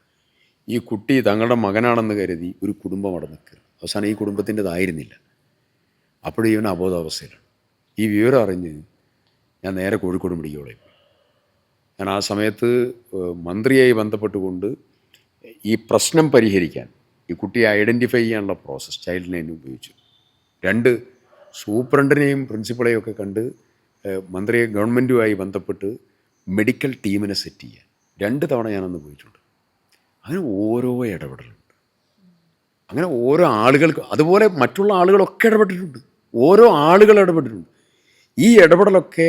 ഈ കുട്ടി തങ്ങളുടെ മകനാണെന്ന് കരുതി ഒരു കുടുംബം അവിടെ നിൽക്കുക. അവസാനം ഈ കുടുംബത്തിൻ്റെതായിരുന്നില്ല. അപ്പോഴും ഇവൻ അബോധാവസ്ഥയിലാണ്. ഈ വിവരം അറിഞ്ഞ് ഞാൻ നേരെ കോഴിക്കോട് മെഡിക്കൽ കോളേജിൽ പോയി. ഞാൻ ആ സമയത്ത് മന്ത്രിയായി ബന്ധപ്പെട്ടുകൊണ്ട് ഈ പ്രശ്നം പരിഹരിക്കാൻ ഈ കുട്ടിയെ ഐഡൻറ്റിഫൈ ചെയ്യാനുള്ള പ്രോസസ്സ് ചൈൽഡ് ലൈൻ ഉപയോഗിച്ചു. 2 സൂപ്രണ്ടിനെയും പ്രിൻസിപ്പളെയും ഒക്കെ കണ്ട് മന്ത്രിയെ ഗവൺമെൻറ്റുമായി ബന്ധപ്പെട്ട് മെഡിക്കൽ ടീമിനെ സെറ്റ് ചെയ്യാൻ 2 തവണ ഞാനന്ന് പോയിട്ടുണ്ട്. അങ്ങനെ ഓരോ ഇടപെടലുണ്ട്. അങ്ങനെ ഓരോ ആളുകൾക്ക്, അതുപോലെ മറ്റുള്ള ആളുകളൊക്കെ ഇടപെട്ടിട്ടുണ്ട്. ഓരോ ആളുകൾ ഇടപെട്ടിട്ടുണ്ട്. ഈ ഇടപെടലൊക്കെ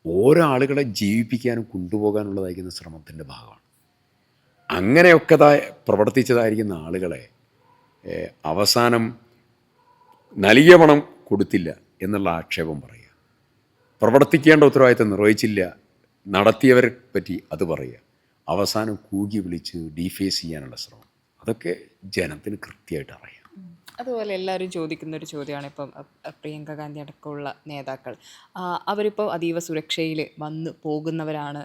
ഓരോ ആളുകളെ ജീവിപ്പിക്കാനും കൊണ്ടുപോകാനുള്ളതായിരിക്കുന്ന ശ്രമത്തിൻ്റെ ഭാഗമാണ്. അങ്ങനെയൊക്കെ പ്രവർത്തിച്ചതായിരിക്കുന്ന ആളുകളെ അവസാനം നൽകിയ പണം കൊടുത്തില്ല എന്നുള്ള ആക്ഷേപം പറയുക, പ്രവർത്തിക്കേണ്ട ഉത്തരവാദിത്തം നിർവഹിച്ചില്ല നടത്തിയവരെ പറ്റി അത് പറയുക, അവസാനം കൂകി വിളിച്ച് ഡീഫേസ് ചെയ്യാനുള്ള ശ്രമം, അതൊക്കെ ജനത്തിന് കൃത്യമായിട്ട് അറിയാം. അതുപോലെ എല്ലാവരും ചോദിക്കുന്ന ഒരു ചോദ്യമാണ് ഇപ്പം പ്രിയങ്ക ഗാന്ധി അടക്കമുള്ള നേതാക്കൾ അവരിപ്പോൾ അതീവ സുരക്ഷയിൽ വന്ന് പോകുന്നവരാണ്.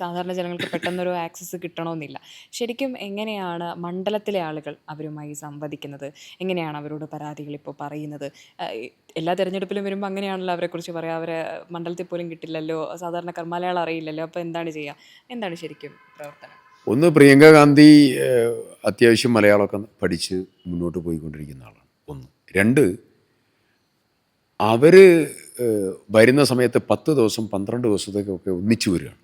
സാധാരണ ജനങ്ങൾക്ക് പെട്ടെന്നൊരു ആക്സസ് കിട്ടണമെന്നില്ല. ശരിക്കും എങ്ങനെയാണ് മണ്ഡലത്തിലെ ആളുകൾ അവരുമായി സംവദിക്കുന്നത്? എങ്ങനെയാണ് അവരോട് പരാതികൾ ഇപ്പോൾ പറയുന്നത്? എല്ലാ തിരഞ്ഞെടുപ്പിലും വരുമ്പോൾ അങ്ങനെയാണല്ലോ അവരെക്കുറിച്ച് പറയുക, അവരെ മണ്ഡലത്തിൽ പോലും കിട്ടില്ലല്ലോ, സാധാരണക്കാർ മലയാളം അറിയില്ലല്ലോ, അപ്പോൾ എന്താണ് ചെയ്യുക? എന്താണ് ശരിക്കും പ്രവർത്തനം? ഒന്ന്, പ്രിയങ്ക ഗാന്ധി അത്യാവശ്യം മലയാളമൊക്കെ പഠിച്ച് മുന്നോട്ട് പോയിക്കൊണ്ടിരിക്കുന്ന ആളാണ്. 1. 2, അവർ വരുന്ന സമയത്ത് 10 ദിവസം 12 ദിവസത്തേക്കൊക്കെ ഒന്നിച്ചു വരികയാണ്.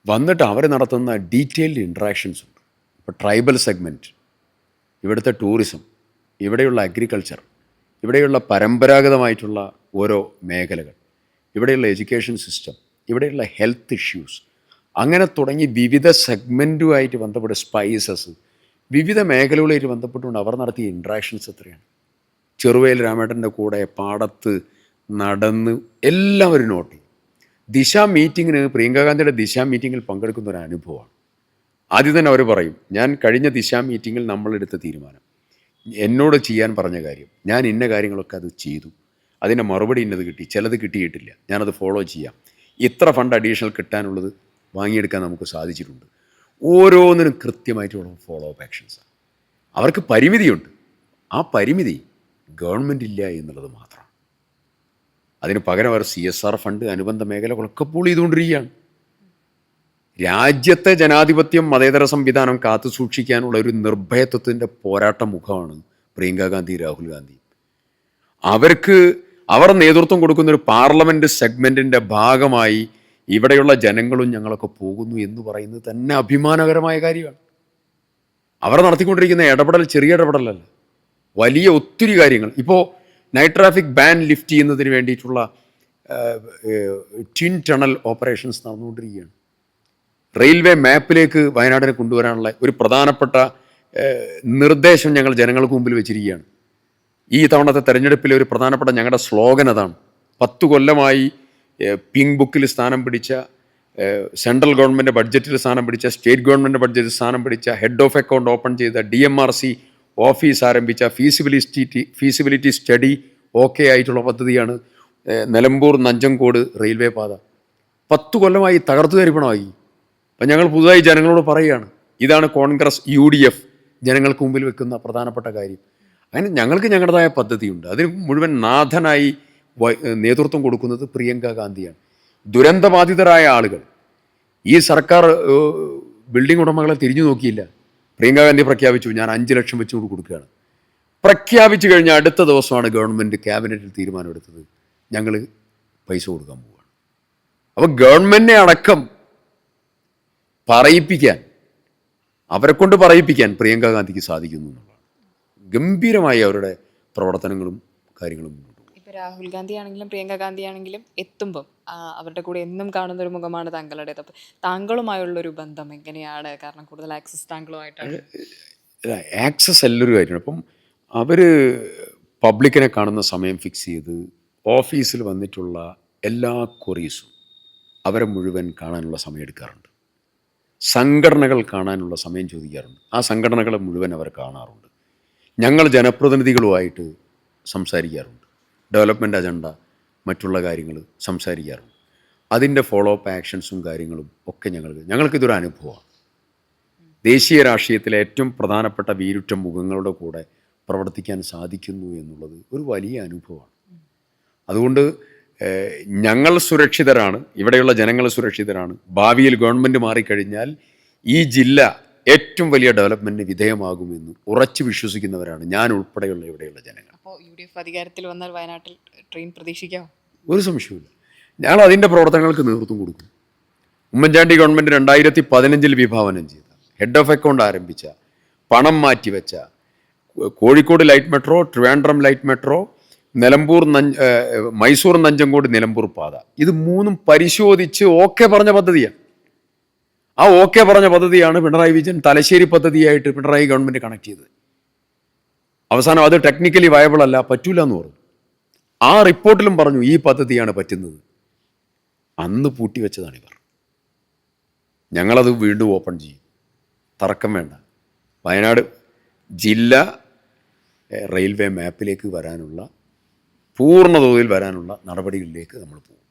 വന്നിട്ട് അവർ നടത്തുന്ന ഡീറ്റെയിൽഡ് ഇൻട്രാക്ഷൻസ് ഉണ്ട്. ഇപ്പോൾ ട്രൈബൽ സെഗ്മെൻറ്റ്, ഇവിടുത്തെ ടൂറിസം, ഇവിടെയുള്ള അഗ്രികൾച്ചർ, ഇവിടെയുള്ള പരമ്പരാഗതമായിട്ടുള്ള ഓരോ മേഖലകൾ, ഇവിടെയുള്ള എഡ്യൂക്കേഷൻ സിസ്റ്റം, ഇവിടെയുള്ള ഹെൽത്ത് ഇഷ്യൂസ്, അങ്ങനെ തുടങ്ങി വിവിധ സെഗ്മെൻറ്റുമായിട്ട് ബന്ധപ്പെട്ട സ്പൈസസ്, വിവിധ മേഖലകളുമായിട്ട് ബന്ധപ്പെട്ടുകൊണ്ട് അവർ നടത്തിയ ഇൻട്രാക്ഷൻസ് എത്രയാണ്. ചെറുവയൽ രാമേട്ടൻ്റെ കൂടെ പാടത്ത് നടന്ന് എല്ലാവരും നോട്ട് ചെയ്യും. ദിശ മീറ്റിങ്ങിന്, പ്രിയങ്ക ഗാന്ധിയുടെ ദിശ മീറ്റിങ്ങിൽ പങ്കെടുക്കുന്ന ഒരു അനുഭവമാണ്. ആദ്യം തന്നെ അവർ പറയും, ഞാൻ കഴിഞ്ഞ ദിശ മീറ്റിങ്ങിൽ നമ്മളെടുത്ത തീരുമാനം, എന്നോട് ചെയ്യാൻ പറഞ്ഞ കാര്യം, ഞാൻ ഇന്ന കാര്യങ്ങളൊക്കെ അത് ചെയ്തു, അതിൻ്റെ മറുപടി ഇന്നത് കിട്ടി, ചിലത് കിട്ടിയിട്ടില്ല, ഞാനത് ഫോളോ ചെയ്യാം, ഇത്ര ഫണ്ട് അഡീഷണൽ കിട്ടാനുള്ളത് വാങ്ങിയെടുക്കാൻ നമുക്ക് സാധിച്ചിട്ടുണ്ട്. ഓരോന്നിനും കൃത്യമായിട്ടുള്ള ഫോളോ അപ്പ് ആക്ഷൻസാണ്. അവർക്ക് പരിമിതിയുണ്ട്. ആ പരിമിതി ഗവൺമെൻറ് ഇല്ല എന്നുള്ളത് മാത്രമാണ്. അതിന് പകരം അവർ CSR ഫണ്ട്, അനുബന്ധ മേഖലകളൊക്കെ പൂൾ ചെയ്തുകൊണ്ടിരിക്കുകയാണ്. രാജ്യത്തെ ജനാധിപത്യം, മതേതര സംവിധാനം കാത്തു സൂക്ഷിക്കാനുള്ള ഒരു നിർഭയത്വത്തിൻ്റെ പോരാട്ട മുഖമാണ് പ്രിയങ്ക ഗാന്ധി, രാഹുൽ ഗാന്ധി. അവർ നേതൃത്വം കൊടുക്കുന്ന ഒരു പാർലമെൻറ്റ് സെഗ്മെൻറ്റിൻ്റെ ഭാഗമായി ഇവിടെയുള്ള ജനങ്ങളും ഞങ്ങളൊക്കെ പോകുന്നു എന്ന് പറയുന്നത് തന്നെ അഭിമാനകരമായ കാര്യമാണ്. അവർ നടത്തിക്കൊണ്ടിരിക്കുന്ന ഇടപെടൽ ചെറിയ ഇടപെടലല്ല, വലിയ ഒത്തിരി കാര്യങ്ങൾ. ഇപ്പോൾ നൈറ്റ് ട്രാഫിക് ബാൻ ലിഫ്റ്റ് ചെയ്യുന്നതിന് വേണ്ടിയിട്ടുള്ള ട്വിൻ ടണൽ ഓപ്പറേഷൻസ് നടന്നുകൊണ്ടിരിക്കുകയാണ്. റെയിൽവേ മാപ്പിലേക്ക് വയനാടിനെ കൊണ്ടുവരാനുള്ള ഒരു പ്രധാനപ്പെട്ട നിർദ്ദേശം ഞങ്ങൾ ജനങ്ങൾക്ക് മുമ്പിൽ വെച്ചിരിക്കുകയാണ്. ഈ തവണത്തെ തെരഞ്ഞെടുപ്പിലെ ഒരു പ്രധാനപ്പെട്ട ഞങ്ങളുടെ സ്ലോഗൻ അതാണ്. 10 കൊല്ലമായി പിങ്ക് ബുക്കിൽ സ്ഥാനം പിടിച്ച, സെൻട്രൽ ഗവൺമെൻറ് ബഡ്ജറ്റിൽ സ്ഥാനം പിടിച്ച, സ്റ്റേറ്റ് ഗവൺമെൻറ് ബഡ്ജറ്റിൽ സ്ഥാനം പിടിച്ച, ഹെഡ് ഓഫ് അക്കൗണ്ട് ഓപ്പൺ ചെയ്ത, DMRC ഓഫീസ് ആരംഭിച്ച, ഫീസിബിലിറ്റി സ്റ്റഡി ഓക്കെ ആയിട്ടുള്ള പദ്ധതിയാണ് നിലമ്പൂർ നഞ്ചങ്കോട് റെയിൽവേ പാത. 10 കൊല്ലമായി തകർത്തു തരിപ്പണമായി. അപ്പം ഞങ്ങൾ പുതുതായി ജനങ്ങളോട് പറയുകയാണ്, ഇതാണ് കോൺഗ്രസ് UDF ജനങ്ങൾക്ക് മുമ്പിൽ വെക്കുന്ന പ്രധാനപ്പെട്ട കാര്യം. അങ്ങനെ ഞങ്ങൾക്ക് ഞങ്ങളുടേതായ പദ്ധതിയുണ്ട്. അതിന് മുഴുവൻ നാഥനായി നേതൃത്വം കൊടുക്കുന്നത് പ്രിയങ്ക ഗാന്ധിയാണ്. ദുരന്തബാധിതരായ ആളുകൾ, ഈ സർക്കാർ ബിൽഡിംഗ് ഉടമകളെ തിരിഞ്ഞു നോക്കിയില്ല. പ്രിയങ്ക ഗാന്ധി പ്രഖ്യാപിച്ചു, ഞാൻ 5 ലക്ഷം വെച്ചുകൊണ്ട് കൊടുക്കുകയാണ്. പ്രഖ്യാപിച്ചു കഴിഞ്ഞാൽ അടുത്ത ദിവസമാണ് ഗവൺമെൻറ് ക്യാബിനറ്റിൽ തീരുമാനമെടുത്തത്, ഞങ്ങൾ പൈസ കൊടുക്കാൻ പോവുകയാണ്. അപ്പോൾ ഗവൺമെൻറ്റിനെ അടക്കം അവരെക്കൊണ്ട് പറയിപ്പിക്കാൻ പ്രിയങ്ക ഗാന്ധിക്ക് സാധിക്കുന്നു എന്നുള്ളതാണ്. ഗംഭീരമായി അവരുടെ പ്രവർത്തനങ്ങളും കാര്യങ്ങളും മുന്നോട്ട് പോകും. ഇപ്പോൾ രാഹുൽ ഗാന്ധി ആണെങ്കിലും പ്രിയങ്ക ഗാന്ധി ആണെങ്കിലും എത്തുമ്പം അവരുടെ കൂടെ എന്നും കാണുന്ന ഒരു മുഖമാണ് താങ്കളുടേത്. അപ്പോൾ താങ്കളുമായുള്ളൊരു ബന്ധം എങ്ങനെയാണ്? കാരണം കൂടുതൽ ആക്സസ് താങ്കളുമായിട്ടാണ്. ആക്സസ് എല്ലാവരുമായിട്ടാണ്. അപ്പം അവർ പബ്ലിക്കിനെ കാണുന്ന സമയം ഫിക്സ് ചെയ്ത് ഓഫീസിൽ വന്നിട്ടുള്ള എല്ലാ ക്വറീസും അവരെ മുഴുവൻ കാണാനുള്ള സമയം എടുക്കാറുണ്ട്. സംഘടനകൾ കാണാനുള്ള സമയം ചോദിക്കാറുണ്ട്. ആ സംഘടനകളെ മുഴുവൻ അവർ കാണാറുണ്ട്. ഞങ്ങൾ ജനപ്രതിനിധികളുമായിട്ട് സംസാരിക്കാറുണ്ട്. ഡെവലപ്മെൻറ്റ് അജണ്ട, മറ്റുള്ള കാര്യങ്ങൾ സംസാരിക്കാറുണ്ട്. അതിൻ്റെ ഫോളോ അപ്പ് ആക്ഷൻസും കാര്യങ്ങളും ഒക്കെ ഞങ്ങൾക്കിതൊരു അനുഭവമാണ്. ദേശീയ രാഷ്ട്രീയത്തിലെ ഏറ്റവും പ്രധാനപ്പെട്ട വീരുറ്റ മുഖങ്ങളുടെ കൂടെ പ്രവർത്തിക്കാൻ സാധിക്കുന്നു എന്നുള്ളത് ഒരു വലിയ അനുഭവമാണ്. അതുകൊണ്ട് ഞങ്ങൾ സുരക്ഷിതരാണ്, ഇവിടെയുള്ള ജനങ്ങൾ സുരക്ഷിതരാണ്, ഭാവിയിൽ ഗവൺമെൻറ് മാറിക്കഴിഞ്ഞാൽ ഈ ജില്ല ഏറ്റവും വലിയ ഡെവലപ്മെൻറ്റിന് വിധേയമാകുമെന്ന് ഉറച്ചു വിശ്വസിക്കുന്നവരാണ് ഞാൻ ഉൾപ്പെടെയുള്ള ഇവിടെയുള്ള ജനങ്ങൾ. അപ്പോൾ UDF അധികാരത്തിൽ വന്നാൽ വയനാട്ടിൽ ട്രെയിൻ പ്രതീക്ഷിക്കാം? ഒരു സംശയവുമില്ല. ഞങ്ങൾ അതിൻ്റെ പ്രവർത്തനങ്ങൾക്ക് നേതൃത്വം കൊടുക്കും. ഉമ്മൻചാണ്ടി ഗവൺമെൻറ് 2015 വിഭാവനം ചെയ്ത, ഹെഡ് ഓഫ് അക്കൗണ്ട് ആരംഭിച്ച, പണം മാറ്റിവെച്ച Kozhikode light metro, Trivandrum light metro, Nilambur Mysore Nanjangud Nilambur പാത, ഇത് മൂന്നും പരിശോധിച്ച് ഓക്കെ പറഞ്ഞ പദ്ധതിയാണ്. ആ ഓക്കെ പറഞ്ഞ പദ്ധതിയാണ് പിണറായി വിജയൻ തലശ്ശേരി പദ്ധതിയായിട്ട് പിണറായി ഗവൺമെൻറ് കണക്ട് ചെയ്തത്. അവസാനം അത് ടെക്നിക്കലി വയബിൾ അല്ല, പറ്റൂല എന്ന് പറഞ്ഞു. ആ റിപ്പോർട്ടിലും പറഞ്ഞു ഈ പദ്ധതിയാണ് പറ്റുന്നത്. അന്ന് പൂട്ടിവെച്ചതാണ് ഇവർ. ഞങ്ങളത് വീണ്ടും ഓപ്പൺ ചെയ്യും, തർക്കം വേണ്ട. വയനാട് ജില്ല റെയിൽവേ മാപ്പിലേക്ക് വരാനുള്ള, പൂർണ്ണ തോതിൽ വരാനുള്ള നടപടികളിലേക്ക് നമ്മൾ പോകും.